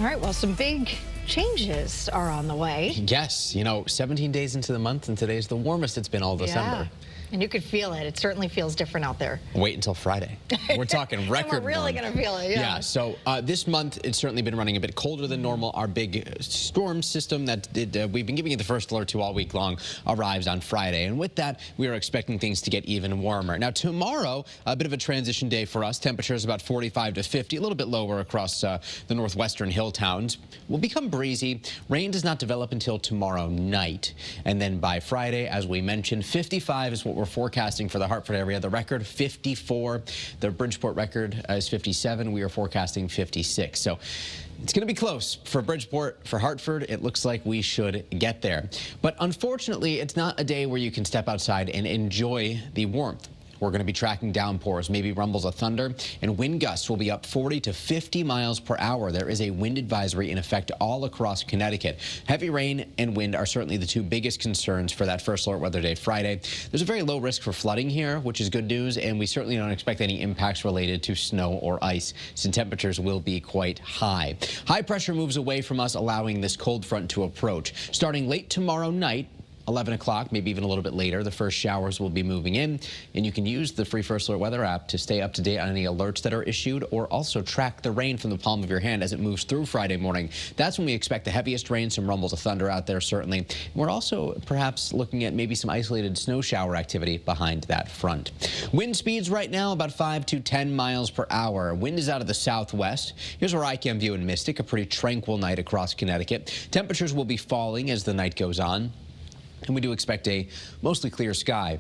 All right, well, some big changes are on the way. Yes, 17 days into the month, and today's the warmest it's been all December. Yeah. And you could feel it. It certainly feels different out there. Wait until Friday. We're talking record We're really going to feel it, yeah. Yeah, so this month, it's certainly been running a bit colder than normal. Our big storm system that we've been giving you the first alert to all week long arrives on Friday. And with that, we are expecting things to get even warmer. Now, tomorrow, a bit of a transition day for us. Temperatures about 45 to 50, a little bit lower across the northwestern hill towns. Will become breezy. Rain does not develop until tomorrow night. And then by Friday, as we mentioned, 55 is what we're forecasting for the Hartford area. The record 54. The Bridgeport record is 57. We are forecasting 56. So it's going to be close for Bridgeport, for Hartford. It looks like we should get there. But unfortunately, it's not a day where you can step outside and enjoy the warmth. We're going to be tracking downpours, maybe rumbles of thunder, and wind gusts will be up 40 to 50 miles per hour. There is a wind advisory in effect all across Connecticut. Heavy rain and wind are certainly the two biggest concerns for that first alert weather day Friday. There's a very low risk for flooding here, which is good news, and we certainly don't expect any impacts related to snow or ice, since temperatures will be quite high. High pressure moves away from us, allowing this cold front to approach. Starting late tomorrow night, 11 o'clock, maybe even a little bit later, the first showers will be moving in, and you can use the free First Alert Weather app to stay up to date on any alerts that are issued, or also track the rain from the palm of your hand as it moves through Friday morning. That's when we expect the heaviest rain, some rumbles of thunder out there, certainly. We're also perhaps looking at maybe some isolated snow shower activity behind that front. Wind speeds right now about 5 to 10 miles per hour. Wind is out of the southwest. Here's where I can view in Mystic, a pretty tranquil night across Connecticut. Temperatures will be falling as the night goes on, and we do expect a mostly clear sky.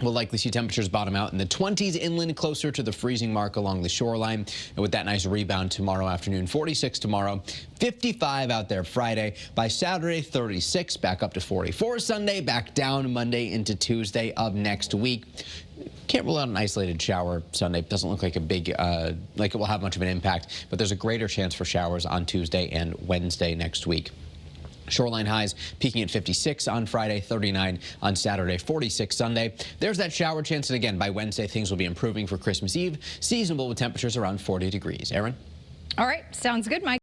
We'll likely see temperatures bottom out in the 20s inland, closer to the freezing mark along the shoreline. And with that nice rebound tomorrow afternoon, 46 tomorrow, 55 out there Friday. By Saturday, 36, back up to 44 Sunday, back down Monday into Tuesday of next week. Can't rule out an isolated shower Sunday. Doesn't look like a big, like it will have much of an impact, but there's a greater chance for showers on Tuesday and Wednesday next week. Shoreline highs peaking at 56 on Friday, 39 on Saturday, 46 Sunday. There's that shower chance, and again, by Wednesday, things will be improving for Christmas Eve. Seasonable with temperatures around 40 degrees. Aaron? All right, sounds good, Mike.